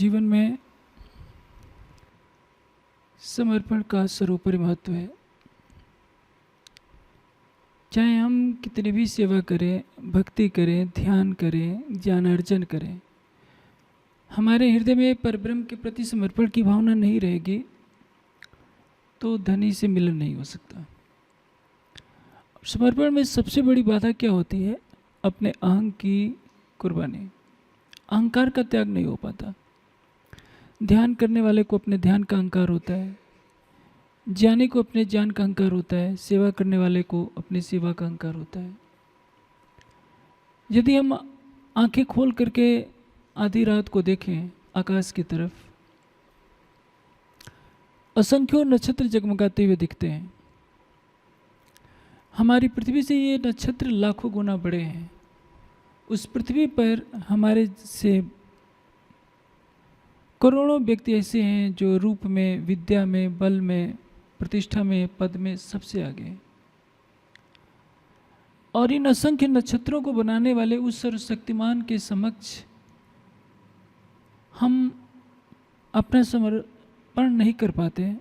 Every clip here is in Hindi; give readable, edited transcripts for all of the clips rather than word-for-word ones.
जीवन में समर्पण का सर्वोपरि महत्व है। चाहे हम कितनी भी सेवा करें, भक्ति करें, ध्यान करें, ज्ञान अर्जन करें, हमारे हृदय में परब्रह्म के प्रति समर्पण की भावना नहीं रहेगी तो धनी से मिलन नहीं हो सकता। समर्पण में सबसे बड़ी बाधा क्या होती है? अपने अहंग की कुर्बानी। अहंकार का त्याग नहीं हो पाता। ध्यान करने वाले को अपने ध्यान का अहंकार होता है, ज्ञानी को अपने ज्ञान का अहंकार होता है, सेवा करने वाले को अपनी सेवा का अहंकार होता है। यदि हम आंखें खोल करके आधी रात को देखें आकाश की तरफ, असंख्यों नक्षत्र जगमगाते हुए दिखते हैं। हमारी पृथ्वी से ये नक्षत्र लाखों गुना बड़े हैं। उस पृथ्वी पर हमारे से करोड़ों व्यक्ति ऐसे हैं जो रूप में, विद्या में, बल में, प्रतिष्ठा में, पद में सबसे आगे हैं। और इन असंख्य नक्षत्रों को बनाने वाले उस सर्वशक्तिमान के समक्ष हम अपना समर्पण नहीं कर पाते।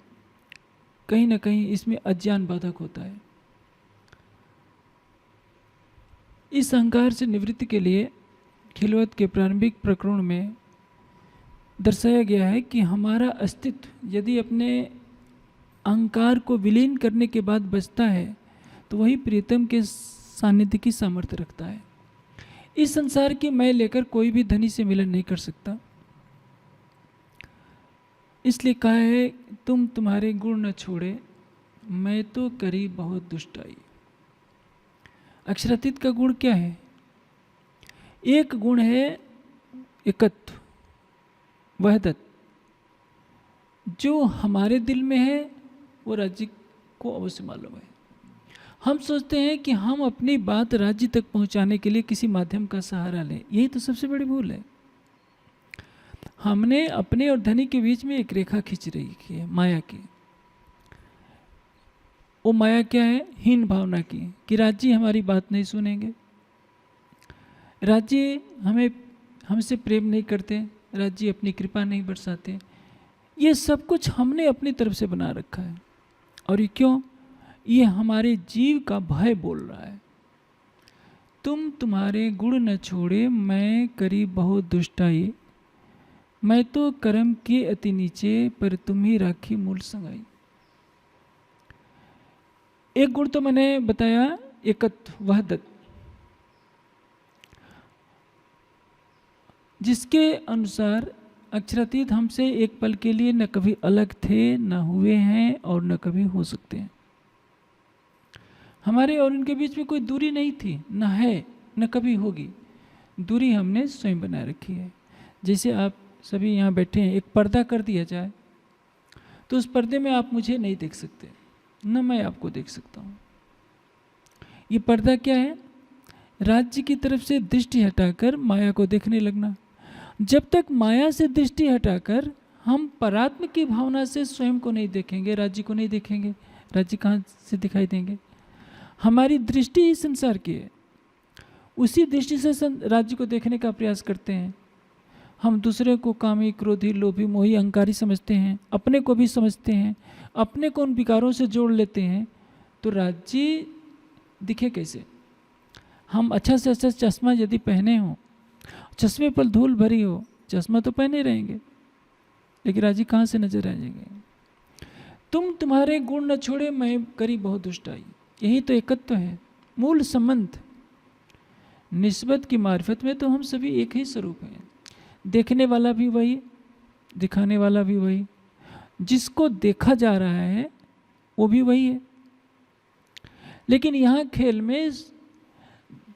कहीं ना कहीं इसमें अज्ञान बाधक होता है। इस अहंकार से निवृत्ति के लिए खिलवत के प्रारंभिक प्रकरण में दर्शाया गया है कि हमारा अस्तित्व यदि अपने अहंकार को विलीन करने के बाद बचता है तो वही प्रीतम के सानिध्य की सामर्थ्य रखता है। इस संसार की मैं लेकर कोई भी धनी से मिलन नहीं कर सकता। इसलिए कहा है, तुम तुम्हारे गुण न छोड़े, मैं तो करी बहुत दुष्टाई। अक्षरातीत का गुण क्या है? एक गुण है एकत्व, वहदत। जो हमारे दिल में है वो राज्य को अवश्य मालूम है। हम सोचते हैं कि हम अपनी बात राज्य तक पहुंचाने के लिए किसी माध्यम का सहारा लें। यही तो सबसे बड़ी भूल है। हमने अपने और धनी के बीच में एक रेखा खींच रही है, माया की। वो माया क्या है? हीन भावना की, कि राज्य हमारी बात नहीं सुनेंगे, राज्य हमसे प्रेम नहीं करते, राज्य अपनी कृपा नहीं बरसाते। ये सब कुछ हमने अपनी तरफ से बना रखा है। और ये क्यों? ये हमारे जीव का भय बोल रहा है। तुम तुम्हारे गुण न छोड़े, मैं करी बहुत दुष्टाई। मैं तो कर्म के अति नीचे, पर तुम ही राखी मूल संगाई। एक गुण तो मैंने बताया, एकत्व, वहदत, जिसके अनुसार अक्षरातीत हमसे एक पल के लिए न कभी अलग थे, न हुए हैं और न कभी हो सकते हैं। हमारे और उनके बीच में कोई दूरी नहीं थी, न है, न कभी होगी। दूरी हमने स्वयं बना रखी है। जैसे आप सभी यहाँ बैठे हैं, एक पर्दा कर दिया जाए तो उस पर्दे में आप मुझे नहीं देख सकते, न मैं आपको देख सकता हूँ। ये पर्दा क्या है? राज्य की तरफ से दृष्टि हटाकर माया को देखने लगना। जब तक माया से दृष्टि हटाकर हम परात्म की भावना से स्वयं को नहीं देखेंगे, राज्य को नहीं देखेंगे, राज्य कहाँ से दिखाई देंगे? हमारी दृष्टि ही संसार की है। उसी दृष्टि से राज्य को देखने का प्रयास करते हैं। हम दूसरे को कामी, क्रोधी, लोभी, मोही, अहंकारी समझते हैं, अपने को भी समझते हैं, अपने को उन विकारों से जोड़ लेते हैं। तो राज्य दिखे कैसे? हम अच्छा से अच्छा चश्मा यदि पहने हो, चश्मे पर धूल भरी हो, चश्मा तो पहने रहेंगे, लेकिन राज्य कहाँ से नजर आ जाएंगे? तुम तुम्हारे गुण न छोड़े, मैं करी बहुत दुष्टाई। यही तो एकत्व है, मूल संबंध। निस्बत की मार्फत में तो हम सभी एक ही स्वरूप हैं। देखने वाला भी वही, दिखाने वाला भी वही, जिसको देखा जा रहा है वो भी वही है। लेकिन यहाँ खेल में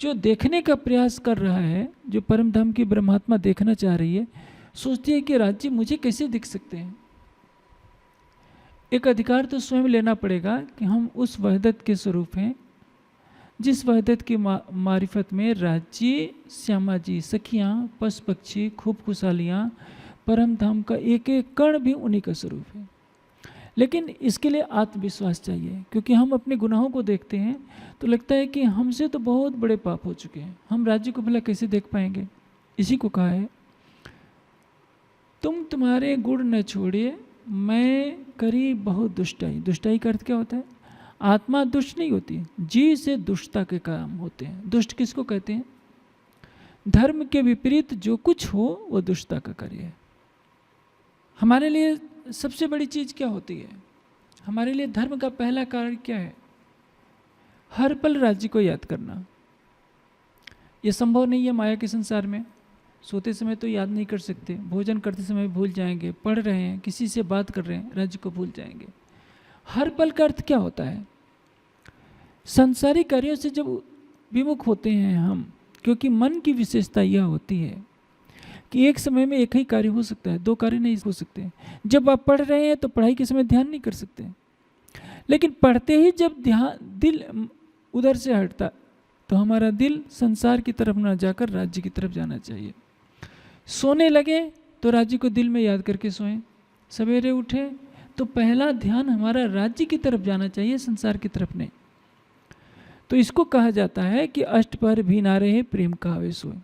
जो देखने का प्रयास कर रहा है, जो परम धाम की ब्रह्मात्मा देखना चाह रही है, सोचती है कि राज्य मुझे कैसे दिख सकते हैं। एक अधिकार तो स्वयं लेना पड़ेगा कि हम उस वहदत के स्वरूप हैं, जिस वहदत की मारिफत में राज्य, श्यामा जी, सखियाँ, पशु पक्षी, खूब खुशहालियाँ, परम धाम का एक एक कण भी उन्हीं का स्वरूप है। लेकिन इसके लिए आत्मविश्वास चाहिए, क्योंकि हम अपने गुनाहों को देखते हैं तो लगता है कि हमसे तो बहुत बड़े पाप हो चुके हैं, हम राज्य को भला कैसे देख पाएंगे। इसी को कहा है तुम तुम्हारे गुण न छोड़िए, मैं करी बहुत दुष्टाई। दुष्टाई का अर्थ क्या होता है? आत्मा दुष्ट नहीं होती, जी से दुष्टता के काम होते हैं। दुष्ट किसको कहते हैं? धर्म के विपरीत जो कुछ हो वो दुष्टता का कार्य है। हमारे लिए सबसे बड़ी चीज़ क्या होती है? हमारे लिए धर्म का पहला कार्य क्या है? हर पल राज्य को याद करना। ये संभव नहीं है माया के संसार में। सोते समय तो याद नहीं कर सकते, भोजन करते समय भूल जाएंगे, पढ़ रहे हैं, किसी से बात कर रहे हैं, राज्य को भूल जाएंगे। हर पल का अर्थ क्या होता है? संसारिक कार्यों से जब विमुख होते हैं हम, क्योंकि मन की विशेषता यह होती है कि एक समय में एक ही कार्य हो सकता है, दो कार्य नहीं हो सकते। जब आप पढ़ रहे हैं तो पढ़ाई के समय ध्यान नहीं कर सकते, लेकिन पढ़ते ही जब ध्यान दिल उधर से हटता तो हमारा दिल संसार की तरफ ना जाकर राज्य की तरफ जाना चाहिए। सोने लगे तो राज्य को दिल में याद करके सोएं। सवेरे उठे तो पहला ध्यान हमारा राज्य की तरफ जाना चाहिए, संसार की तरफ नहीं। तो इसको कहा जाता है कि अष्टपहर भी ना रहे प्रेम का आवेश होए।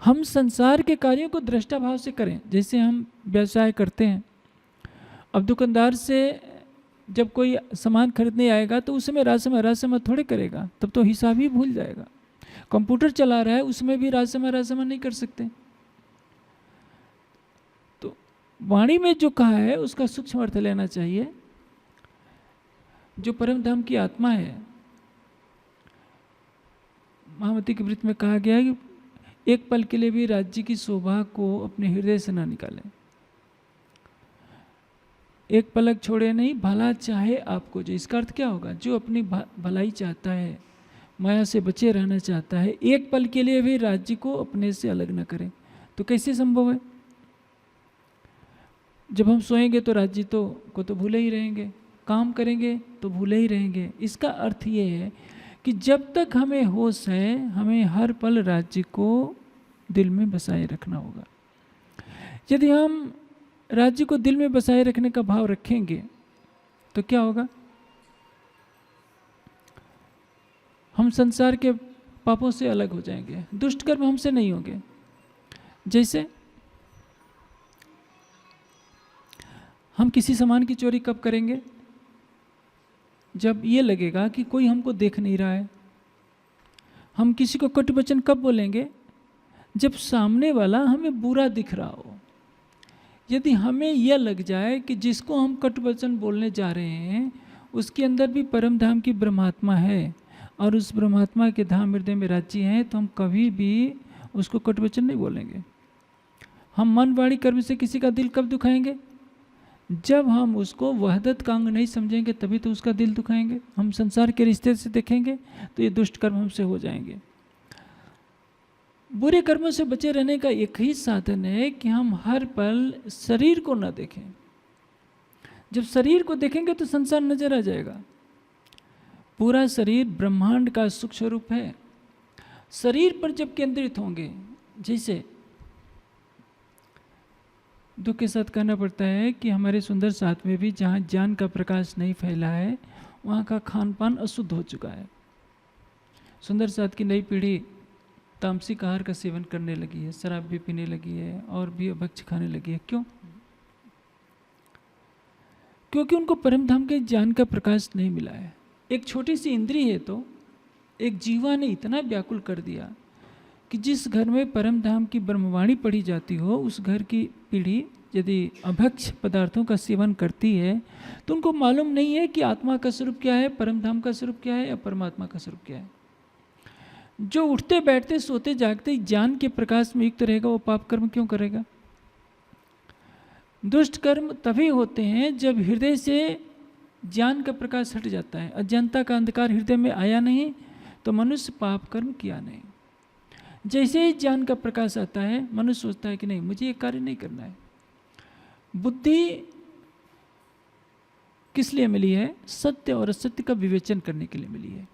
हम संसार के कार्यों को दृष्टा भाव से करें। जैसे हम व्यवसाय करते हैं, अब दुकानदार से जब कोई सामान खरीदने आएगा तो उसमें राजसमय थोड़े करेगा, तब तो हिसाब ही भूल जाएगा। कंप्यूटर चला रहा है, उसमें भी राजसमय नहीं कर सकते। तो वाणी में जो कहा है उसका सूक्ष्म अर्थ लेना चाहिए। जो परम धाम की आत्मा है, महामती के वृत्त में कहा गया है कि एक पल के लिए भी राज्य की शोभा को अपने हृदय से ना निकालें। एक पलक छोड़े नहीं, भला चाहे आपको जो। इसका अर्थ क्या होगा? जो अपनी भलाई चाहता है, माया से बचे रहना चाहता है, एक पल के लिए भी राज्य को अपने से अलग न करे। तो कैसे संभव है? जब हम सोएंगे तो राज्य को तो भूले ही रहेंगे, काम करेंगे तो भूले ही रहेंगे। इसका अर्थ ये है कि जब तक हमें होश है, हमें हर पल राज्य को दिल में बसाए रखना होगा। यदि हम राज्य को दिल में बसाए रखने का भाव रखेंगे तो क्या होगा? हम संसार के पापों से अलग हो जाएंगे, दुष्ट कर्म हमसे नहीं होंगे। जैसे हम किसी सामान की चोरी कब करेंगे? जब ये लगेगा कि कोई हमको देख नहीं रहा है। हम किसी को कटु वचन कब बोलेंगे? जब सामने वाला हमें बुरा दिख रहा हो। यदि हमें यह लग जाए कि जिसको हम कटु वचन बोलने जा रहे हैं उसके अंदर भी परम धाम की ब्रह्मात्मा है और उस ब्रह्मात्मा के धाम हृदय में राज्य है, तो हम कभी भी उसको कटु वचन नहीं बोलेंगे। हम मन वाणी कर्म से किसी का दिल कब दुखाएंगे? जब हम उसको वहदत का अंग नहीं समझेंगे, तभी तो उसका दिल दुखाएंगे। हम संसार के रिश्ते से देखेंगे तो ये दुष्ट कर्म हमसे हो जाएंगे। बुरे कर्मों से बचे रहने का एक ही साधन है कि हम हर पल शरीर को न देखें। जब शरीर को देखेंगे तो संसार नजर आ जाएगा। पूरा शरीर ब्रह्मांड का सुख स्वरूप है। शरीर पर जब केंद्रित होंगे, जैसे दुख के साथ कहना पड़ता है कि हमारे सुंदर साथ में भी जहाँ ज्ञान का प्रकाश नहीं फैला है वहाँ का खान पान अशुद्ध हो चुका है। सुंदर साथ की नई पीढ़ी तामसिक आहार का सेवन करने लगी है, शराब भी पीने लगी है और भी अभक्ष खाने लगी है। क्यों? क्योंकि उनको परम धाम के ज्ञान का प्रकाश नहीं मिला है। एक छोटी सी इंद्री है तो एक जीवा ने इतना व्याकुल कर दिया कि जिस घर में परम धाम की ब्रह्मवाणी पढ़ी जाती हो उस घर की पीढ़ी यदि अभक्ष पदार्थों का सेवन करती है तो उनको मालूम नहीं है कि आत्मा का स्वरूप क्या है, परम धाम का स्वरूप क्या है या परमात्मा का स्वरूप क्या है। जो उठते बैठते सोते जागते ज्ञान के प्रकाश में युक्त रहेगा वो पाप कर्म क्यों करेगा? दुष्ट कर्म तभी होते हैं जब हृदय से ज्ञान का प्रकाश हट जाता है। अज्ञानता का अंधकार हृदय में आया नहीं तो मनुष्य पाप कर्म किया नहीं। जैसे ही ज्ञान का प्रकाश आता है मनुष्य सोचता है कि नहीं, मुझे ये कार्य नहीं करना है। बुद्धि किस लिए मिली है? सत्य और असत्य का विवेचन करने के लिए मिली है।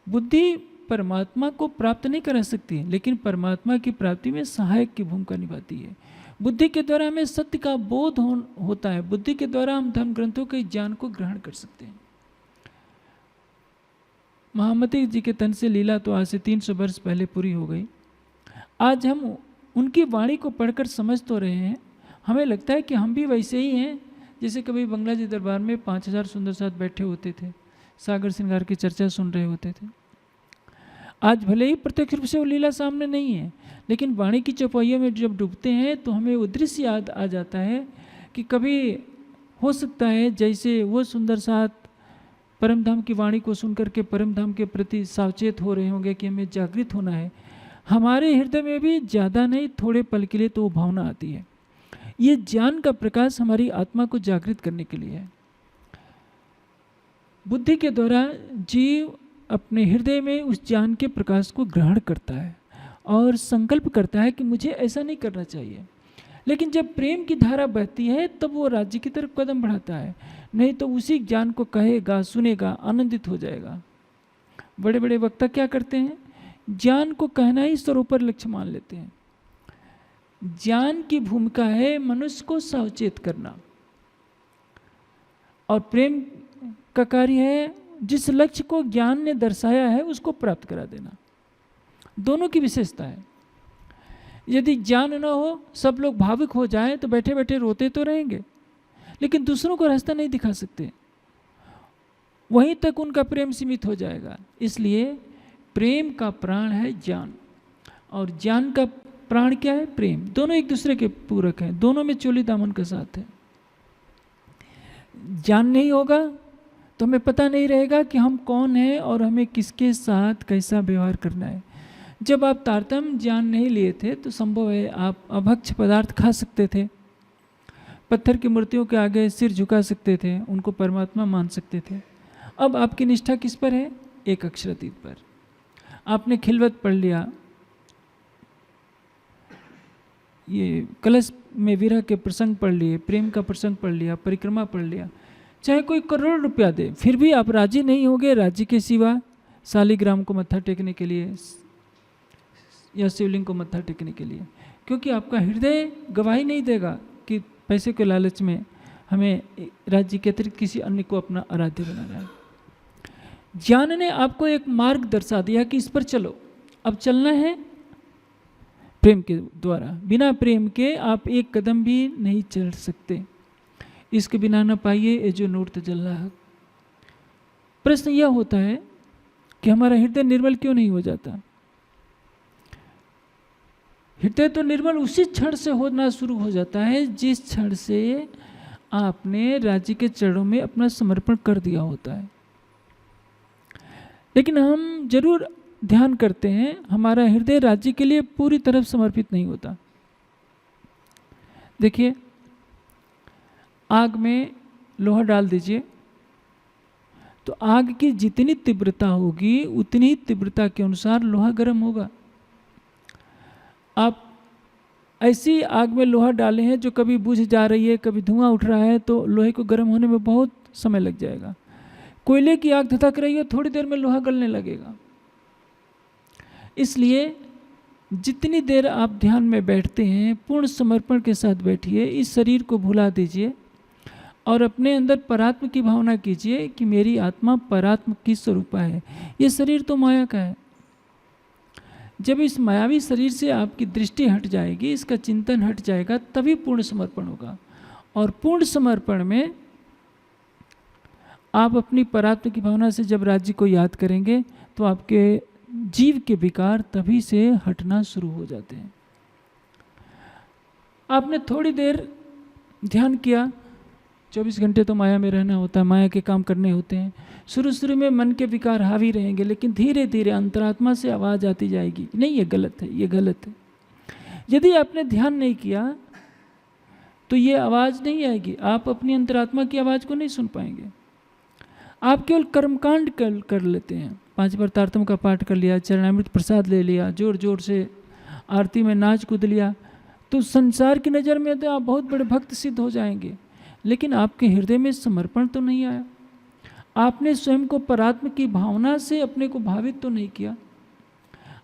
बुद्धि परमात्मा को प्राप्त नहीं करा सकती, लेकिन परमात्मा की प्राप्ति में सहायक की भूमिका निभाती है। बुद्धि के द्वारा हमें सत्य का बोध होता है। बुद्धि के द्वारा हम धर्म ग्रंथों के ज्ञान को ग्रहण कर सकते हैं। महामती जी के तन से लीला तो आज से 300 वर्ष पहले पूरी हो गई। आज हम उनकी वाणी को पढ़कर समझ तो रहे हैं, हमें लगता है कि हम भी वैसे ही हैं जैसे कभी बंगला जी दरबार में 5000 सुंदर साथ बैठे होते थे, सागर श्रृंगार की चर्चा सुन रहे होते थे। आज भले ही प्रत्यक्ष रूप से वो लीला सामने नहीं है, लेकिन वाणी की चौपाइयों में जब डूबते हैं तो हमें वो दृश्य याद आ जाता है कि कभी हो सकता है जैसे वो सुंदर साथ परमधाम की वाणी को सुनकर के परमधाम के प्रति सावचेत हो रहे होंगे कि हमें जागृत होना है, हमारे हृदय में भी ज़्यादा नहीं थोड़े पल के लिए तो वो भावना आती है। ये ज्ञान का प्रकाश हमारी आत्मा को जागृत करने के लिए है। बुद्धि के द्वारा जीव अपने हृदय में उस ज्ञान के प्रकाश को ग्रहण करता है और संकल्प करता है कि मुझे ऐसा नहीं करना चाहिए। लेकिन जब प्रेम की धारा बहती है तब वो राज्य की तरफ कदम बढ़ाता है, नहीं तो उसी ज्ञान को कहेगा, सुनेगा, आनंदित हो जाएगा। बड़े बड़े वक्ता क्या करते हैं, ज्ञान को कहना ही सर्वोपरि लक्ष्य मान लेते हैं। ज्ञान की भूमिका है मनुष्य को सावचेत करना, और प्रेम का कार्य है जिस लक्ष्य को ज्ञान ने दर्शाया है उसको प्राप्त करा देना। दोनों की विशेषता है। यदि ज्ञान न हो, सब लोग भावुक हो जाएं तो बैठे बैठे रोते तो रहेंगे, लेकिन दूसरों को रास्ता नहीं दिखा सकते, वहीं तक उनका प्रेम सीमित हो जाएगा। इसलिए प्रेम का प्राण है ज्ञान, और ज्ञान का प्राण क्या है, प्रेम। दोनों एक दूसरे के पूरक हैं, दोनों में चोली दामन का साथ है। ज्ञान नहीं होगा तो हमें पता नहीं रहेगा कि हम कौन हैं और हमें किसके साथ कैसा व्यवहार करना है। जब आप तारतम्य ज्ञान नहीं लिए थे तो संभव है आप अभक्ष पदार्थ खा सकते थे, पत्थर की मूर्तियों के आगे सिर झुका सकते थे, उनको परमात्मा मान सकते थे। अब आपकी निष्ठा किस पर है, एक अक्षरातीत पर। आपने खिलवत पढ़ लिया, ये कलश में विरह के प्रसंग पढ़ लिए, प्रेम का प्रसंग पढ़ लिया, परिक्रमा पढ़ लिया, चाहे कोई करोड़ रुपया दे फिर भी आप राजी नहीं होगे राज्य के सिवा शालिग्राम को मत्था टेकने के लिए या शिवलिंग को मत्था टेकने के लिए, क्योंकि आपका हृदय गवाही नहीं देगा कि पैसे के लालच में हमें राज्य के अतिरिक्त किसी अन्य को अपना आराध्य बनाना है। ज्ञान ने आपको एक मार्ग दर्शा दिया कि इस पर चलो, अब चलना है प्रेम के द्वारा। बिना प्रेम के आप एक कदम भी नहीं चल सकते। इसके बिना न पाइए ये जो नूर तजल्ला है। प्रश्न यह होता है कि हमारा हृदय निर्मल क्यों नहीं हो जाता। हृदय तो निर्मल उसी क्षण से होना शुरू हो जाता है जिस क्षण से आपने राज्य के चरणों में अपना समर्पण कर दिया होता है। लेकिन हम जरूर ध्यान करते हैं, हमारा हृदय राज्य के लिए पूरी तरह समर्पित नहीं होता। देखिए, आग में लोहा डाल दीजिए तो आग की जितनी तीव्रता होगी उतनी तीव्रता के अनुसार लोहा गर्म होगा। आप ऐसी आग में लोहा डाले हैं जो कभी बुझ जा रही है, कभी धुआं उठ रहा है, तो लोहे को गर्म होने में बहुत समय लग जाएगा। कोयले की आग धधक रही है, थोड़ी देर में लोहा गलने लगेगा। इसलिए जितनी देर आप ध्यान में बैठते हैं पूर्ण समर्पण के साथ बैठिए, इस शरीर को भुला दीजिए और अपने अंदर परात्म की भावना कीजिए कि मेरी आत्मा परात्म की स्वरूपा है। ये शरीर तो माया का है। जब इस मायावी शरीर से आपकी दृष्टि हट जाएगी, इसका चिंतन हट जाएगा, तभी पूर्ण समर्पण होगा। और पूर्ण समर्पण में आप अपनी परात्म की भावना से जब राज्य को याद करेंगे तो आपके जीव के विकार तभी से हटना शुरू हो जाते हैं। आपने थोड़ी देर ध्यान किया, 24 घंटे तो माया में रहना होता है, माया के काम करने होते हैं। शुरू में मन के विकार हावी रहेंगे, लेकिन धीरे धीरे अंतरात्मा से आवाज़ आती जाएगी, नहीं ये गलत है, ये गलत है। यदि आपने ध्यान नहीं किया तो ये आवाज़ नहीं आएगी, आप अपनी अंतरात्मा की आवाज़ को नहीं सुन पाएंगे। आप केवल कर्मकांड कर लेते हैं। 5 बार तारतम का पाठ कर लिया, चरणामृत प्रसाद ले लिया, जोर जोर से आरती में नाच कूद लिया, तो संसार की नज़र में तो आप बहुत बड़े भक्त सिद्ध हो जाएंगे, लेकिन आपके हृदय में समर्पण तो नहीं आया। आपने स्वयं को परात्म की भावना से अपने को भावित तो नहीं किया।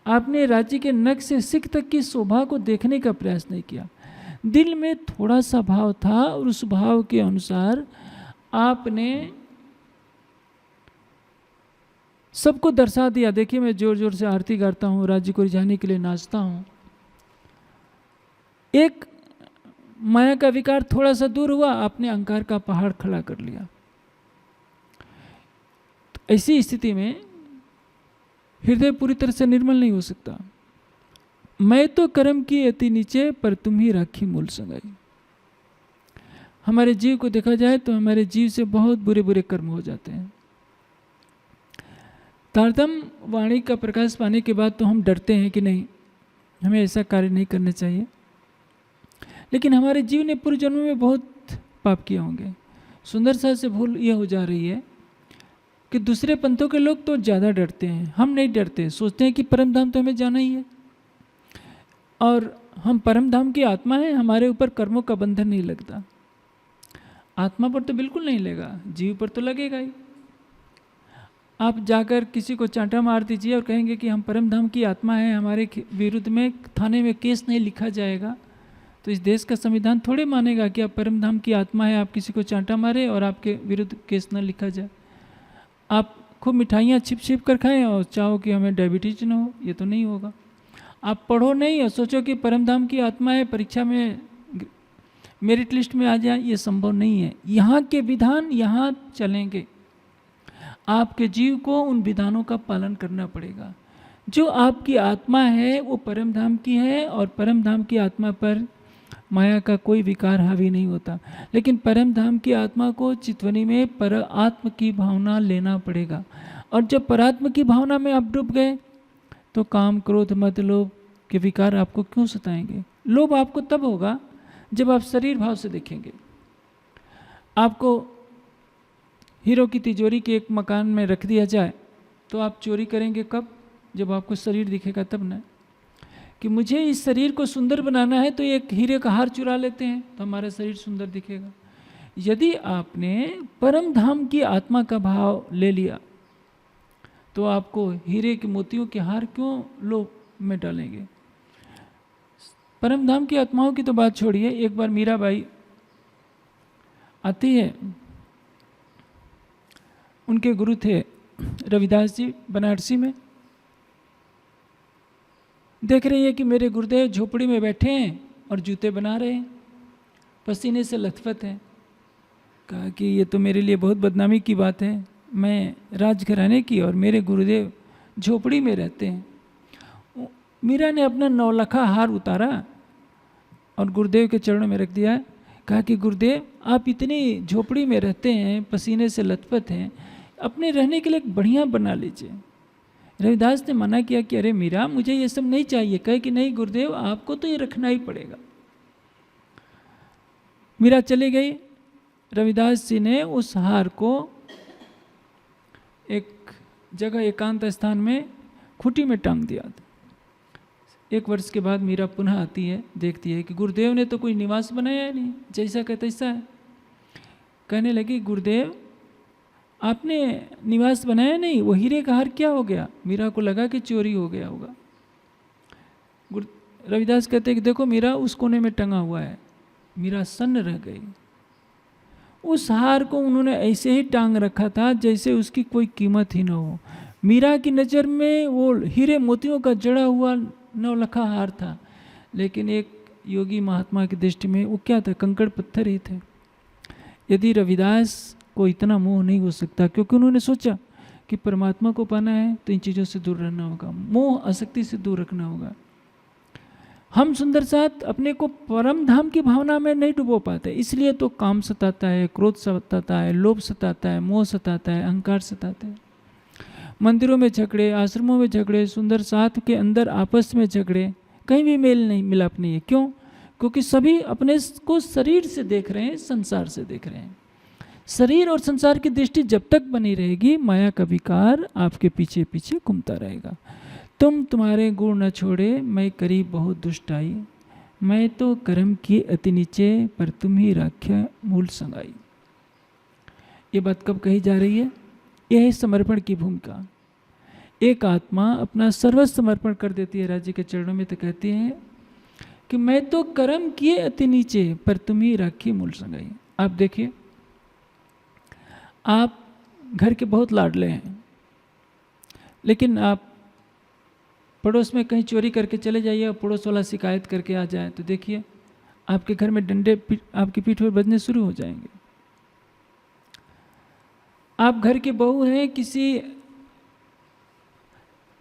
आपने राज्य के नख से सिख तक की शोभा को देखने का प्रयास नहीं किया। दिल में थोड़ा सा भाव था और उस भाव के अनुसार आपने सबको दर्शा दिया। देखिए, मैं जोर जोर से आरती गाता हूँ, राज्य को रिझाने के लिए नाचता हूँ। एक माया का विकार थोड़ा सा दूर हुआ, आपने अहंकार का पहाड़ खड़ा कर लिया। तो ऐसी स्थिति में हृदय पूरी तरह से निर्मल नहीं हो सकता। मैं तो कर्म की अति नीचे, पर तुम ही राखी मूल संगाई। हमारे जीव को देखा जाए तो हमारे जीव से बहुत बुरे बुरे कर्म हो जाते हैं। तारतम्य वाणी का प्रकाश पाने के बाद तो हम डरते हैं कि नहीं, हमें ऐसा कार्य नहीं करना चाहिए, लेकिन हमारे जीव ने पूर्व जन्म में बहुत पाप किए होंगे। सुंदरता से भूल ये हो जा रही है कि दूसरे पंथों के लोग तो ज़्यादा डरते हैं, हम नहीं डरते। सोचते हैं कि परम धाम तो हमें जाना ही है, और हम परम धाम की आत्मा है, हमारे ऊपर कर्मों का बंधन नहीं लगता। आत्मा पर तो बिल्कुल नहीं लेगा, जीव पर तो लगेगा ही। आप जाकर किसी को चांटा मार दीजिए और कहेंगे कि हम परम धाम की आत्मा है, हमारे विरुद्ध में थाने में केस नहीं लिखा जाएगा, तो इस देश का संविधान थोड़े मानेगा कि आप परम धाम की आत्मा है, आप किसी को चांटा मारे और आपके विरुद्ध केस न लिखा जाए। आप खूब मिठाइयाँ छिप छिप कर खाएं और चाहो कि हमें डायबिटीज ना हो, ये तो नहीं होगा। आप पढ़ो नहीं और सोचो कि परम धाम की आत्मा है, परीक्षा में मेरिट लिस्ट में आ जाए, ये संभव नहीं है। यहाँ के विधान यहाँ चलेंगे, आपके जीव को उन विधानों का पालन करना पड़ेगा। जो आपकी आत्मा है वो परम धाम की है, और परम धाम की आत्मा पर माया का कोई विकार हावी नहीं होता। लेकिन परम धाम की आत्मा को चितवनी में पर आत्म की भावना लेना पड़ेगा, और जब परात्म की भावना में आप डूब गए तो काम क्रोध मद लोभ के विकार आपको क्यों सताएंगे। लोभ आपको तब होगा जब आप शरीर भाव से देखेंगे। आपको हीरो की तिजोरी के एक मकान में रख दिया जाए तो आप चोरी करेंगे कब? जब आपको शरीर दिखेगा तब ना, कि मुझे इस शरीर को सुंदर बनाना है तो एक हीरे का हार चुरा लेते हैं तो हमारा शरीर सुंदर दिखेगा। यदि आपने परम धाम की आत्मा का भाव ले लिया तो आपको हीरे के मोतियों के हार क्यों लोभ में डालेंगे। परम धाम की आत्माओं की तो बात छोड़िए, एक बार मीराबाई आती है, उनके गुरु थे रविदास जी बनारसी में। देख रही है कि मेरे गुरुदेव झोपड़ी में बैठे हैं और जूते बना रहे हैं, पसीने से लथपथ हैं। कहा कि ये तो मेरे लिए बहुत बदनामी की बात है, मैं राजघराने की और मेरे गुरुदेव झोपड़ी में रहते हैं। मीरा ने अपना 9 लखा हार उतारा और गुरुदेव के चरणों में रख दिया। कहा कि गुरुदेव आप इतनी झोपड़ी में रहते हैं, पसीने से लथपथ हैं, अपने रहने के लिए एक बढ़िया बना लीजिए। रविदास ने मना किया कि अरे मीरा मुझे ये सब नहीं चाहिए। कहे कि नहीं गुरुदेव आपको तो ये रखना ही पड़ेगा। मीरा चली गई। रविदास जी ने उस हार को एक जगह एकांत स्थान में खूंटी में टांग दिया। 1 वर्ष के बाद मीरा पुनः आती है, देखती है कि गुरुदेव ने तो कोई निवास बनाया नहीं, जैसा कहता तैसा है। कहने लगी गुरुदेव आपने निवास बनाया नहीं, वो हीरे का हार क्या हो गया। मीरा को लगा कि चोरी हो गया होगा। रविदास कहते हैं कि देखो मीरा उस कोने में टंगा हुआ है। मीरा सन्न रह गई। उस हार को उन्होंने ऐसे ही टांग रखा था जैसे उसकी कोई कीमत ही ना हो। मीरा की नज़र में वो हीरे मोतियों का जड़ा हुआ 9 लखा हार था, लेकिन एक योगी महात्मा की दृष्टि में वो क्या था, कंकड़ पत्थर ही थे। यदि रविदास को इतना मोह नहीं हो सकता, क्योंकि उन्होंने सोचा कि परमात्मा को पाना है तो इन चीज़ों से दूर रहना होगा, मोह आसक्ति से दूर रखना होगा। हम सुंदर साथ अपने को परम धाम की भावना में नहीं डुबो पाते, इसलिए तो काम सताता है, क्रोध सताता है, लोभ सताता है, मोह सताता है, अहंकार सताता है। मंदिरों में झगड़े, आश्रमों में झगड़े, सुंदर साथ के अंदर आपस में झगड़े, कहीं भी मेल नहीं मिलाप नहीं है। क्यों? क्योंकि सभी अपने को शरीर से देख रहे हैं, संसार से देख रहे हैं। शरीर और संसार की दृष्टि जब तक बनी रहेगी माया का विकार आपके पीछे पीछे घूमता रहेगा। तुम तुम्हारे गुण न छोड़े, मैं करी बहुत दुष्टाई, मैं तो कर्म की अति नीचे, पर तुम ही राख्या मूल संगाई। ये बात कब कही जा रही है? यह है समर्पण की भूमिका। एक आत्मा अपना सर्वस्व समर्पण कर देती है राज्य के चरणों में, तो कहती है कि मैं तो कर्म किए अति नीचे, पर तुम ही राखी मूल संगाई। आप देखिए, आप घर के बहुत लाडले हैं, लेकिन आप पड़ोस में कहीं चोरी करके चले जाइए और पड़ोस वाला शिकायत करके आ जाए तो देखिए आपके घर में डंडे आपकी पीठ पर बजने शुरू हो जाएंगे। आप घर के बहू हैं, किसी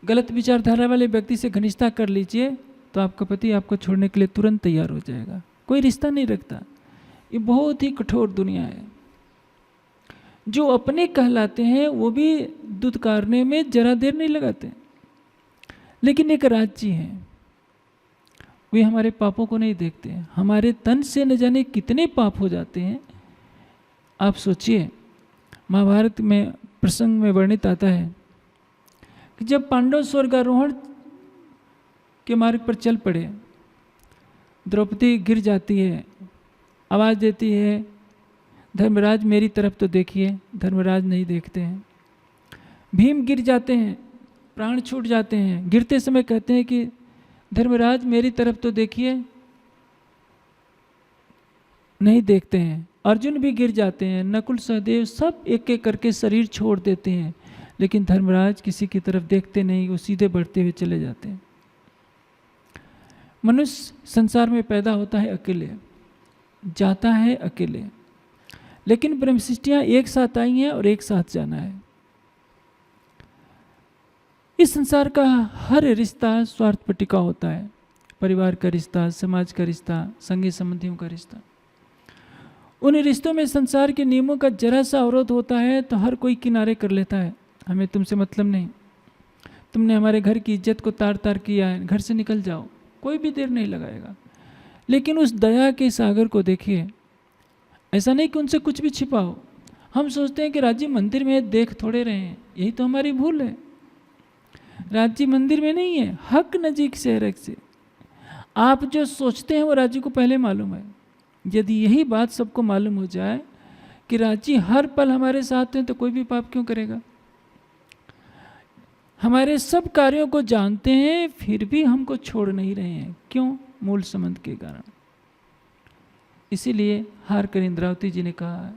गलत विचारधारा वाले व्यक्ति से घनिष्ठता कर लीजिए तो आपका पति आपको छोड़ने के लिए तुरंत तैयार हो जाएगा, कोई रिश्ता नहीं रखता। ये बहुत ही कठोर दुनिया है। जो अपने कहलाते हैं वो भी दुत्कारने में जरा देर नहीं लगाते। लेकिन एक राज्य है, वे हमारे पापों को नहीं देखते। हमारे तन से न जाने कितने पाप हो जाते हैं। आप सोचिए, महाभारत में प्रसंग में वर्णित आता है कि जब पांडव स्वर्गारोहण के मार्ग पर चल पड़े, द्रौपदी गिर जाती है, आवाज़ देती है, धर्मराज मेरी तरफ तो देखिए। धर्मराज नहीं देखते हैं। भीम गिर जाते हैं, प्राण छूट जाते हैं। गिरते समय कहते हैं कि धर्मराज मेरी तरफ तो देखिए, नहीं देखते हैं। अर्जुन भी गिर जाते हैं, नकुल सहदेव सब एक एक करके शरीर छोड़ देते हैं, लेकिन धर्मराज किसी की तरफ देखते नहीं, वो सीधे बढ़ते हुए चले जाते हैं। मनुष्य संसार में पैदा होता है अकेले, जाता है अकेले, लेकिन ब्रह्म सृष्टियां एक साथ आई हैं और एक साथ जाना है। इस संसार का हर रिश्ता स्वार्थ पर टिका होता है। परिवार का रिश्ता, समाज का रिश्ता, संगी संबंधियों का रिश्ता। उन रिश्तों में संसार के नियमों का जरा सा अवरोध होता है तो हर कोई किनारे कर लेता है। हमें तुमसे मतलब नहीं, तुमने हमारे घर की इज्जत को तार तार किया है, घर से निकल जाओ। कोई भी देर नहीं लगाएगा। लेकिन उस दया के सागर को देखिए। ऐसा नहीं कि उनसे कुछ भी छिपाओ। हम सोचते हैं कि राज्य मंदिर में देख थोड़े रहे हैं, यही तो हमारी भूल है। राज्य मंदिर में नहीं है, हक नजीक से है से। आप जो सोचते हैं वो राज्य को पहले मालूम है। यदि यही बात सबको मालूम हो जाए कि राज्य हर पल हमारे साथ हैं, तो कोई भी पाप क्यों करेगा। हमारे सब कार्यों को जानते हैं, फिर भी हमको छोड़ नहीं रहे हैं। क्यों? मूल संबंध के कारण। इसीलिए हार कर इंद्रावती जी ने कहा,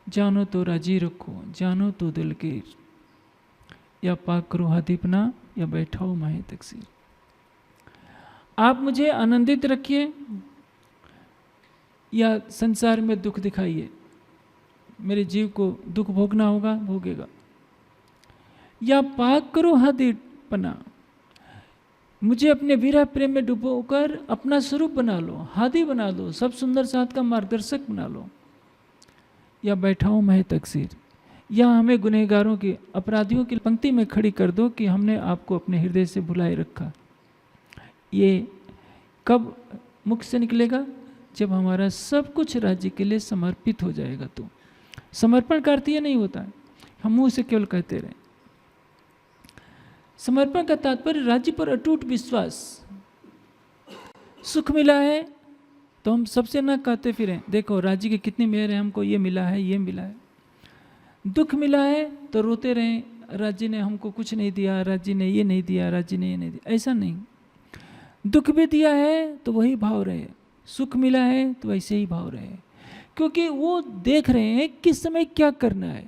जानो तो राजी रखो, जानो तो दिल के, या पाक करो हाथीपना, या बैठाओ माहे तकसीर। आप मुझे आनंदित रखिए या संसार में दुख दिखाइए। मेरे जीव को दुख भोगना होगा, भोगेगा। या पाक करो हाथीपना, मुझे अपने विरह प्रेम में डुबोकर अपना स्वरूप बना लो, हादी बना लो, सब सुंदर साथ का मार्गदर्शक बना लो। या बैठाओ मैं तकसीर, या हमें गुनहगारों की, अपराधियों की पंक्ति में खड़ी कर दो कि हमने आपको अपने हृदय से भुलाए रखा। ये कब मुख से निकलेगा? जब हमारा सब कुछ राज्य के लिए समर्पित हो जाएगा। तो समर्पण का अर्थ ये नहीं होता है हम मुँह से केवल कहते रहें। समर्पण का तात्पर्य राज्य पर अटूट विश्वास। सुख मिला है तो हम सबसे ना कहते फिरें, देखो राज्य की कितनी मेहर है, हमको ये मिला है, ये मिला है। दुख मिला है तो रोते रहें, राज्य ने हमको कुछ नहीं दिया, राज्य ने ये नहीं दिया, राज्य ने ये नहीं दिया। ऐसा नहीं। दुख भी दिया है तो वही भाव रहे, सुख मिला है तो वैसे ही भाव रहे, क्योंकि वो देख रहे हैं किस समय क्या करना है,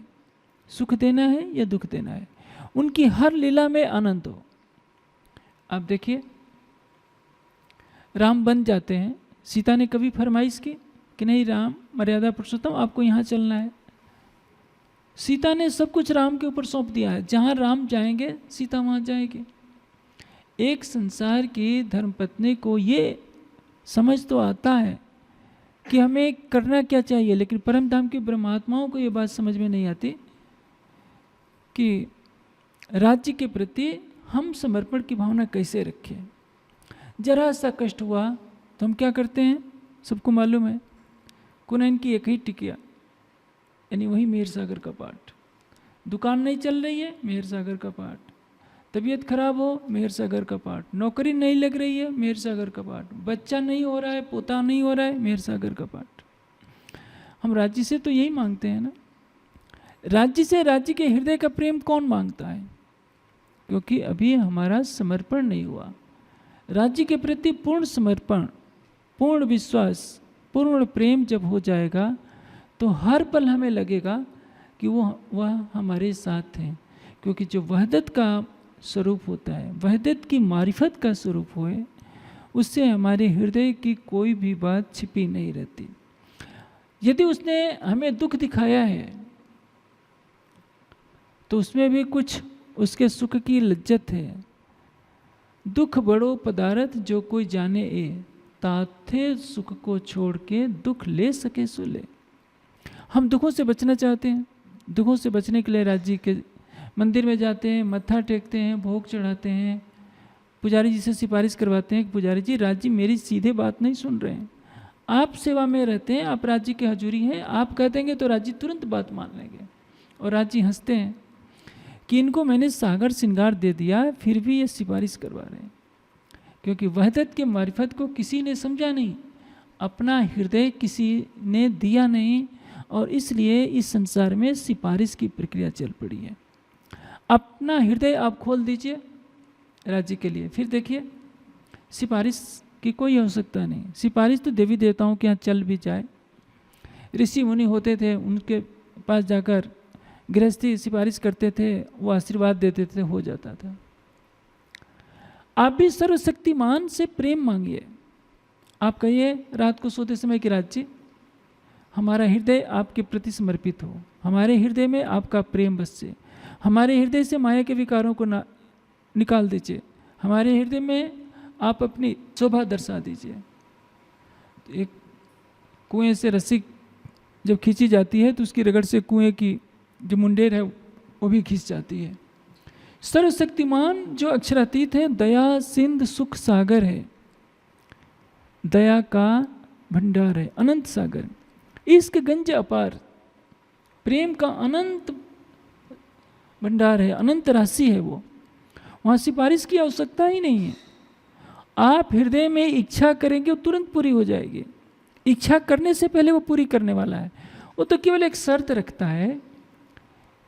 सुख देना है या दुख देना है। उनकी हर लीला में आनंद हो। आप देखिए, राम बन जाते हैं, सीता ने कभी फरमाइश की कि नहीं राम मर्यादा पुरुषोत्तम आपको यहाँ चलना है। सीता ने सब कुछ राम के ऊपर सौंप दिया है, जहाँ राम जाएंगे सीता वहाँ जाएगी। एक संसार की धर्मपत्नी को ये समझ तो आता है कि हमें करना क्या चाहिए, लेकिन परम धाम के ब्रह्मात्माओं को ये बात समझ में नहीं आती कि राज्य के प्रति हम समर्पण की भावना कैसे रखें। जरा सा कष्ट हुआ तो हम क्या करते हैं, सबको मालूम है। कुनैन की एक ही टिकिया, यानी वही मेहर सागर का पाठ। दुकान नहीं चल रही है, मेहर सागर का पाठ। तबीयत खराब हो, मेहर सागर का पाठ। नौकरी नहीं लग रही है, मेहर सागर का पाठ। बच्चा नहीं हो रहा है, पोता नहीं हो रहा है, मेहर सागर का पाठ। हम राज्य से तो यही मांगते हैं ना। राज्य से राज्य के हृदय का प्रेम कौन मांगता है? क्योंकि अभी हमारा समर्पण नहीं हुआ। राज्य के प्रति पूर्ण समर्पण, पूर्ण विश्वास, पूर्ण प्रेम जब हो जाएगा तो हर पल हमें लगेगा कि वह हमारे साथ हैं। क्योंकि जो वहदत का स्वरूप होता है, वहदत की मारिफत का स्वरूप होए, उससे हमारे हृदय की कोई भी बात छिपी नहीं रहती। यदि उसने हमें दुख दिखाया है तो उसमें भी कुछ उसके सुख की लज्जत है। दुख बड़ो पदारथ जो कोई जाने ए, ताथे सुख को छोड़ के दुख ले सके सो ले। हम दुखों से बचना चाहते हैं, दुखों से बचने के लिए राज्य के मंदिर में जाते हैं, मत्था टेकते हैं, भोग चढ़ाते हैं, पुजारी जी से सिफारिश करवाते हैं कि पुजारी जी राज्य मेरी सीधे बात नहीं सुन रहे हैं। आप सेवा में रहते हैं, आप राज्य के हजूरी हैं, आप कह देंगे तो राज्य तुरंत बात मान लेंगे। और राज्य हंसते हैं कि इनको मैंने सागर श्रृंगार दे दिया फिर भी ये सिफारिश करवा रहे हैं, क्योंकि वहदत के मारिफत को किसी ने समझा नहीं, अपना हृदय किसी ने दिया नहीं, और इसलिए इस संसार में सिफारिश की प्रक्रिया चल पड़ी है। अपना हृदय आप खोल दीजिए राज्य के लिए, फिर देखिए सिफारिश की कोई आवश्यकता नहीं। सिफारिश तो देवी देवताओं के यहाँ चल भी जाए, ऋषि मुनि होते थे, उनके पास जाकर गृहस्थी सिफारिश करते थे, वो आशीर्वाद देते थे, हो जाता था। आप भी सर्वशक्तिमान से प्रेम मांगिए। आप कहिए रात को सोते समय कि राज्य हमारा हृदय आपके प्रति समर्पित हो, हमारे हृदय में आपका प्रेम बसे, हमारे हृदय से माया के विकारों को निकाल दीजिए, हमारे हृदय में आप अपनी शोभा दर्शा दीजिए। एक कुएं से रस्सी जब खींची जाती है तो उसकी रगड़ से कुएं की जो मुंडेर है वो भी खींच जाती है। सर्वशक्तिमान जो अक्षरातीत है, दया सिंध सुख सागर है, दया का भंडार है, अनंत सागर, इश्क गंज अपार, प्रेम का अनंत भंडार है, अनंत राशि है वो, वहाँ सिफारिश की आवश्यकता ही नहीं है। आप हृदय में इच्छा करेंगे वो तुरंत पूरी हो जाएगी। इच्छा करने से पहले वो पूरी करने वाला है। वो तो केवल एक शर्त रखता है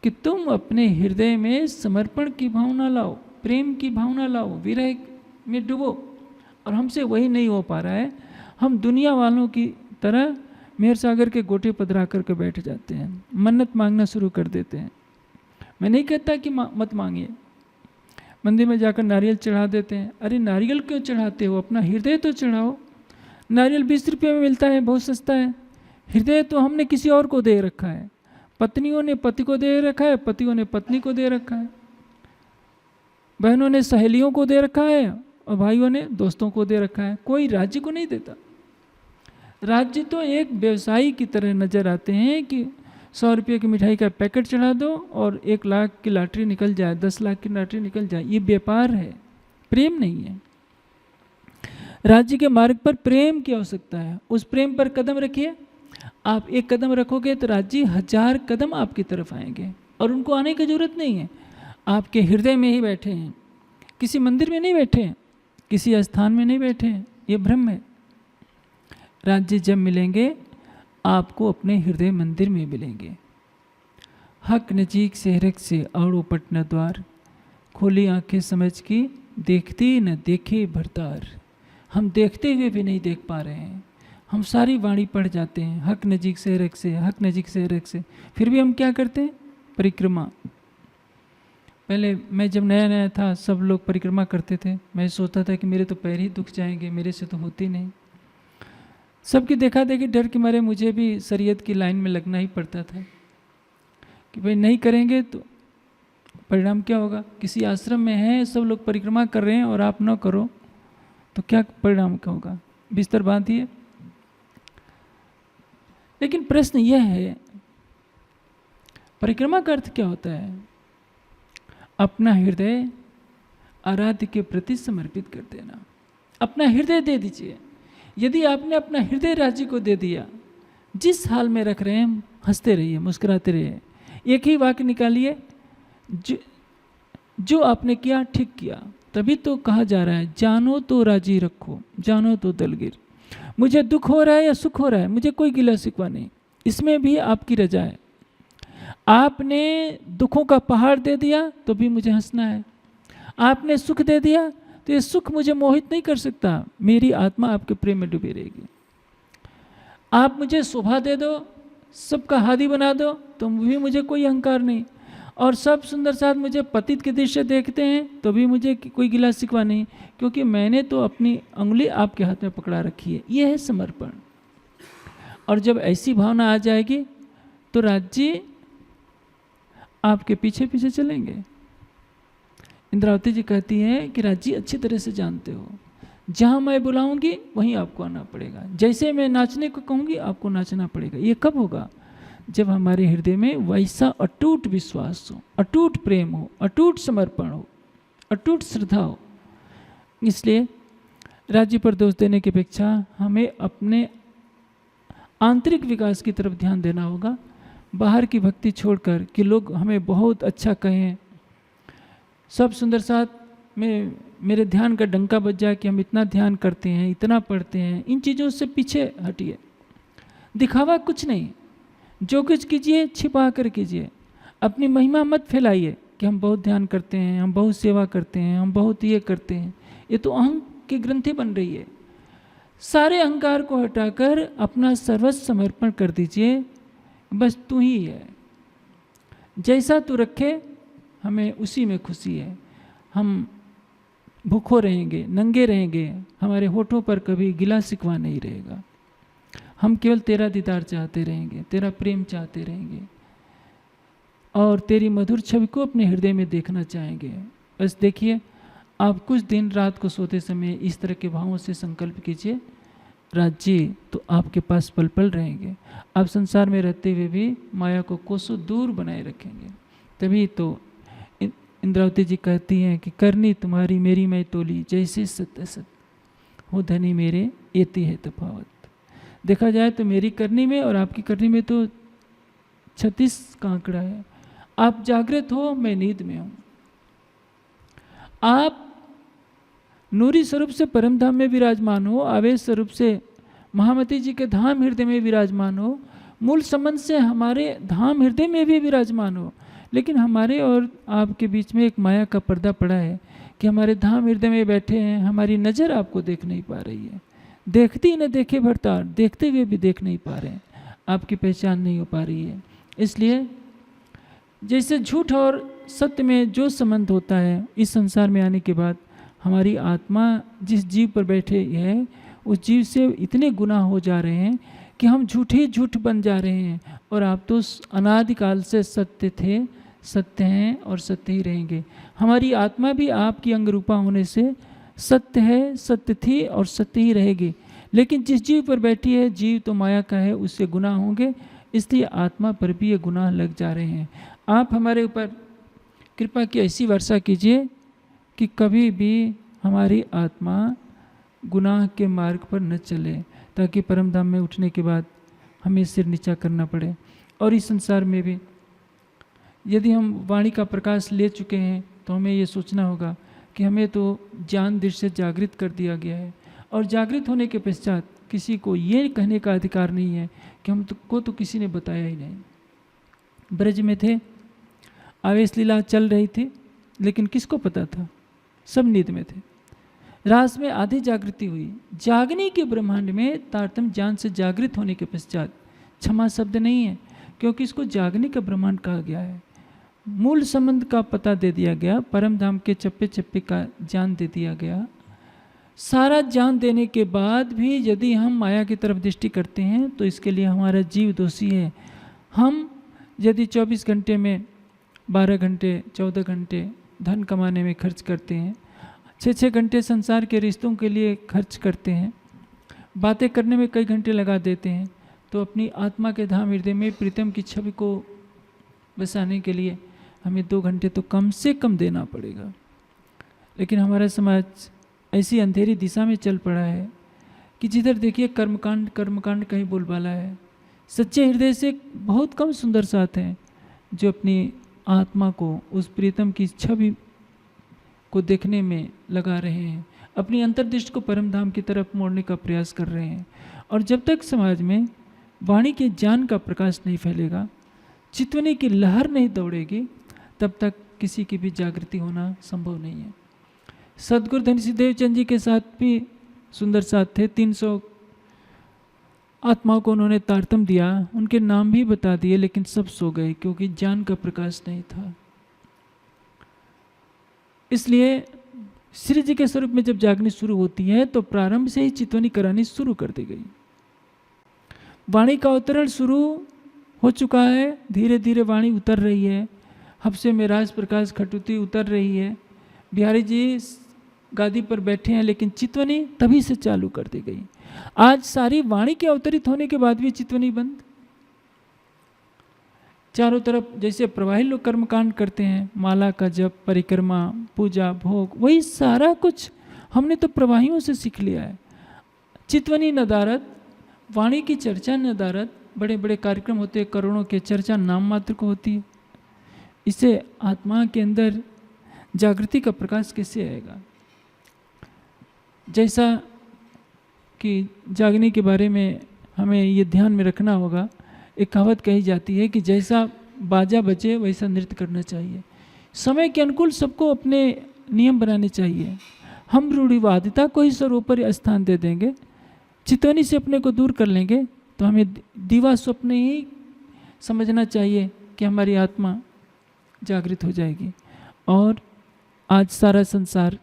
कि तुम अपने हृदय में समर्पण की भावना लाओ, प्रेम की भावना लाओ, विरह में डूबो। और हमसे वही नहीं हो पा रहा है। हम दुनिया वालों की तरह मेहर सागर के गोटे पधरा करके बैठ जाते हैं, मन्नत मांगना शुरू कर देते हैं। मैं नहीं कहता कि मत मांगिए, मंदिर में जाकर नारियल चढ़ा देते हैं। अरे नारियल क्यों चढ़ाते हो, अपना हृदय तो चढ़ाओ। नारियल 20 रुपये में मिलता है, बहुत सस्ता है। हृदय तो हमने किसी और को दे रखा है, पत्नियों ने पति को दे रखा है, पतियों ने पत्नी को दे रखा है, बहनों ने सहेलियों को दे रखा है, और भाइयों ने दोस्तों को दे रखा है। कोई राज्य को नहीं देता। राज्य तो एक व्यवसायी की तरह नजर आते हैं कि 100 रुपये की मिठाई का पैकेट चढ़ा दो और 1 लाख की लॉटरी निकल जाए, 10 लाख की लॉटरी निकल जाए। ये व्यापार है, प्रेम नहीं है। राज्य के मार्ग पर प्रेम की आवश्यकता है। उस प्रेम पर कदम रखिए। आप 1 कदम रखोगे तो राज्य 1000 कदम आपकी तरफ आएंगे, और उनको आने की जरूरत नहीं है। आपके हृदय में ही बैठे हैं, किसी मंदिर में नहीं बैठे हैं, किसी स्थान में नहीं बैठे हैं। ये भ्रम है। राज्य जब मिलेंगे आपको अपने हृदय मंदिर में मिलेंगे। हक नजीक से हरक से औड़ो पटना द्वार, खोली आंखें समझ की देखती न देखे भरतार। हम देखते हुए भी नहीं देख पा रहे हैं, हम सारी वाणी पढ़ जाते हैं, हक नजीक से हरक से, हक नजीक से हरक से, फिर भी हम क्या करते हैं, परिक्रमा। पहले मैं जब नया नया था सब लोग परिक्रमा करते थे, मैं सोचता था कि मेरे तो पैर ही दुख जाएंगे, मेरे से तो होती नहीं। सबकी देखा देखी डर के मारे मुझे भी शरीयत की लाइन में लगना ही पड़ता था कि भाई नहीं करेंगे तो परिणाम क्या होगा। किसी आश्रम में है, सब लोग परिक्रमा कर रहे हैं और आप न करो तो क्या परिणाम क्या होगा, बिस्तर बांधिए। लेकिन प्रश्न यह है, परिक्रमा का अर्थ क्या होता है? अपना हृदय आराध्य के प्रति समर्पित कर देना। अपना हृदय दे दीजिए। यदि आपने अपना हृदय राज्य को दे दिया, जिस हाल में रख रहे हैं हंसते रहिए, मुस्कुराते रहिए। एक ही वाक्य निकालिए, जो आपने किया ठीक किया। तभी तो कहा जा रहा है जानो तो राजी रखो, जानो तो दलगीर। मुझे दुख हो रहा है या सुख हो रहा है, मुझे कोई गिला शिकवा नहीं, इसमें भी आपकी रजा है। आपने दुखों का पहाड़ दे दिया तो भी मुझे हंसना है। आपने सुख दे दिया तो ये सुख मुझे मोहित नहीं कर सकता, मेरी आत्मा आपके प्रेम में डूबी रहेगी। आप मुझे शोभा दे दो, सबका हादी बना दो, तो भी मुझे कोई अहंकार नहीं। और सब सुंदर साथ मुझे पतित के दृश्य देखते हैं तो भी मुझे कोई गिला शिकवा नहीं, क्योंकि मैंने तो अपनी उंगली आपके हाथ में पकड़ा रखी है। ये है समर्पण। और जब ऐसी भावना आ जाएगी तो राज्य आपके पीछे पीछे चलेंगे। इंद्रावती जी कहती हैं कि राज्य अच्छी तरह से जानते हो, जहाँ मैं बुलाऊंगी वहीं आपको आना पड़ेगा, जैसे मैं नाचने को कहूँगी आपको नाचना पड़ेगा। ये कब होगा? जब हमारे हृदय में वैसा अटूट विश्वास हो, अटूट प्रेम हो, अटूट समर्पण हो, अटूट श्रद्धा हो। इसलिए राज्य पर दोष देने की अपेक्षा हमें अपने आंतरिक विकास की तरफ ध्यान देना होगा, बाहर की भक्ति छोड़कर कि लोग हमें बहुत अच्छा कहें, सब सुंदर साथ में मेरे ध्यान का डंका बज जाए कि हम इतना ध्यान करते हैं, इतना पढ़ते हैं। इन चीज़ों से पीछे हटिए। दिखावा कुछ नहीं, जो कुछ कीजिए छिपा कर कीजिए। अपनी महिमा मत फैलाइए कि हम बहुत ध्यान करते हैं, हम बहुत सेवा करते हैं, हम बहुत ये करते हैं। ये तो अहं की ग्रंथि बन रही है। सारे अहंकार को हटाकर अपना सर्वस्व समर्पण कर दीजिए। बस तू ही है, जैसा तू रखे हमें उसी में खुशी है। हम भूखों रहेंगे, नंगे रहेंगे, हमारे होठों पर कभी गिला शिकवा नहीं रहेगा। हम केवल तेरा दीदार चाहते रहेंगे, तेरा प्रेम चाहते रहेंगे और तेरी मधुर छवि को अपने हृदय में देखना चाहेंगे। बस देखिए, आप कुछ दिन रात को सोते समय इस तरह के भावों से संकल्प कीजिए, राज्य तो आपके पास पल पल रहेंगे। आप संसार में रहते हुए भी माया को कोसों दूर बनाए रखेंगे। तभी तो इंद्रावती जी कहती हैं कि करनी तुम्हारी मेरी मैं तोली, जैसे सत्य सत्य हो धनी मेरे एती है तफावत। देखा जाए तो मेरी करनी में और आपकी करनी में तो 36 का आंकड़ा है। आप जागृत हो, मैं नींद में हूँ। आप नूरी स्वरूप से परम धाम में विराजमान हो, आवेश स्वरूप से महामती जी के धाम हृदय में विराजमान हो, मूल संबंध से हमारे धाम हृदय में भी विराजमान हो। लेकिन हमारे और आपके बीच में एक माया का पर्दा पड़ा है कि हमारे धाम हृदय में बैठे हैं, हमारी नज़र आपको देख नहीं पा रही है। देखती ही न देखे भरतार, देखते हुए भी देख नहीं पा रहे हैं, आपकी पहचान नहीं हो पा रही है। इसलिए जैसे झूठ और सत्य में जो संबंध होता है, इस संसार में आने के बाद हमारी आत्मा जिस जीव पर बैठे है उस जीव से इतने गुना हो जा रहे हैं कि हम झूठे झूठ बन जा रहे हैं। और आप तो अनादिकाल से सत्य थे, सत्य हैं और सत्य ही रहेंगे। हमारी आत्मा भी आपकी अंगरूपा होने से सत्य है, सत्य थी और सत्य ही रहेगी। लेकिन जिस जीव पर बैठी है, जीव तो माया का है, उससे गुनाह होंगे, इसलिए आत्मा पर भी ये गुनाह लग जा रहे हैं। आप हमारे ऊपर कृपा की ऐसी वर्षा कीजिए कि कभी भी हमारी आत्मा गुनाह के मार्ग पर न चले, ताकि परम धाम में उठने के बाद हमें सिर नीचा करना पड़े। और इस संसार में भी यदि हम वाणी का प्रकाश ले चुके हैं तो हमें ये सोचना होगा कि हमें तो ज्ञान दृष्टि से जागृत कर दिया गया है, और जागृत होने के पश्चात किसी को ये कहने का अधिकार नहीं है कि हमको तो किसी ने बताया ही नहीं। ब्रज में थे, आवेश लीला चल रही थी, लेकिन किसको पता था? सब नींद में थे। रास में आधी जागृति हुई। जागने के ब्रह्मांड में तारतम्य ज्ञान से जागृत होने के पश्चात क्षमा शब्द नहीं है, क्योंकि इसको जागने का ब्रह्मांड कहा गया है। मूल संबंध का पता दे दिया गया, परम धाम के चप्पे चप्पे का ज्ञान दे दिया गया। सारा ज्ञान देने के बाद भी यदि हम माया की तरफ दृष्टि करते हैं तो इसके लिए हमारा जीव दोषी है। हम यदि 24 घंटे में 12 घंटे 14 घंटे धन कमाने में खर्च करते हैं, 6-6 घंटे संसार के रिश्तों के लिए खर्च करते हैं, बातें करने में कई घंटे लगा देते हैं, तो अपनी आत्मा के धाम हृदय में प्रीतम की छवि को बसाने के लिए हमें 2 घंटे तो कम से कम देना पड़ेगा। लेकिन हमारा समाज ऐसी अंधेरी दिशा में चल पड़ा है कि जिधर देखिए कर्मकांड कहीं बोलबाला है। सच्चे हृदय से बहुत कम सुंदर साथ हैं जो अपनी आत्मा को उस प्रीतम की छवि को देखने में लगा रहे हैं, अपनी अंतर्दृष्टि को परम धाम की तरफ मोड़ने का प्रयास कर रहे हैं। और जब तक समाज में वाणी के ज्ञान का प्रकाश नहीं फैलेगा, चितवनी की लहर नहीं दौड़ेगी, तब तक किसी की भी जागृति होना संभव नहीं है। सदगुरु धनी सिद्धदेव चंद जी के साथ भी सुंदर साथ थे। 300 आत्माओं को उन्होंने तारतम दिया, उनके नाम भी बता दिए, लेकिन सब सो गए क्योंकि ज्ञान का प्रकाश नहीं था। इसलिए श्री जी के स्वरूप में जब जागनी शुरू होती है तो प्रारंभ से ही चितवनी करानी शुरू कर दी गई। वाणी का अवतरण शुरू हो चुका है, धीरे धीरे वाणी उतर रही है। हफ्से में राज प्रकाश खटुती उतर रही है, बिहारी जी गादी पर बैठे हैं, लेकिन चितवनी तभी से चालू कर दी गई। आज सारी वाणी के अवतरित होने के बाद भी चितवनी बंद। चारों तरफ जैसे प्रवाही लोग कर्मकांड करते हैं, माला का जप, परिक्रमा, पूजा, भोग, वही सारा कुछ हमने तो प्रवाहियों से सीख लिया है। चितवनी नदारत, वाणी की चर्चा नदारत, बड़े बड़े कार्यक्रम होते हैं, करोड़ों के चर्चा नाम मात्र को होती है। इससे आत्मा के अंदर जागृति का प्रकाश कैसे आएगा? जैसा कि जागने के बारे में हमें ये ध्यान में रखना होगा, एक कहावत कही जाती है कि जैसा बाजा बजे वैसा नृत्य करना चाहिए। समय के अनुकूल सबको अपने नियम बनाने चाहिए। हम रूढ़िवादिता को ही सर्वोपरि स्थान दे देंगे, चितवनी से अपने को दूर कर लेंगे, तो हमें दीवा स्वप्न ही समझना चाहिए कि हमारी आत्मा जागृत हो जाएगी। और आज सारा संसार,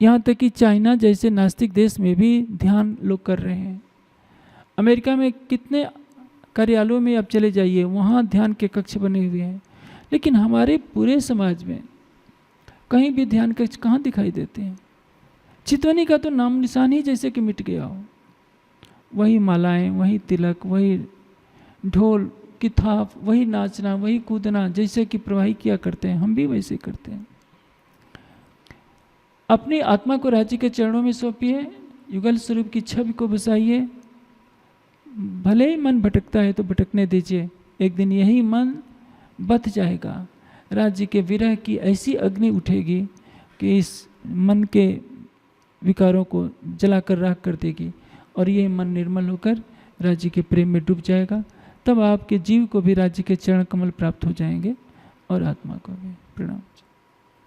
यहाँ तक कि चाइना जैसे नास्तिक देश में भी ध्यान लोग कर रहे हैं। अमेरिका में कितने कार्यालयों में आप चले जाइए, वहाँ ध्यान के कक्ष बने हुए हैं, लेकिन हमारे पूरे समाज में कहीं भी ध्यान कक्ष कहाँ दिखाई देते हैं? चितवनी का तो नाम निशान ही जैसे कि मिट गया हो। वही मालाएं, वही तिलक, वही ढोल की थाप, वही नाचना, वही कूदना, जैसे कि प्रवाही किया करते हैं, हम भी वैसे करते हैं। अपनी आत्मा को राज्य के चरणों में सौंपिए, युगल स्वरूप की छवि को बसाइए। भले ही मन भटकता है तो भटकने दीजिए, एक दिन यही मन बथ जाएगा। राज्य के विरह की ऐसी अग्नि उठेगी कि इस मन के विकारों को जलाकर राख कर देगी, और ये मन निर्मल होकर राज्य के प्रेम में डूब जाएगा। तब आपके जीव को भी राज्य के चरण कमल प्राप्त हो जाएंगे और आत्मा को भी। प्रणाम।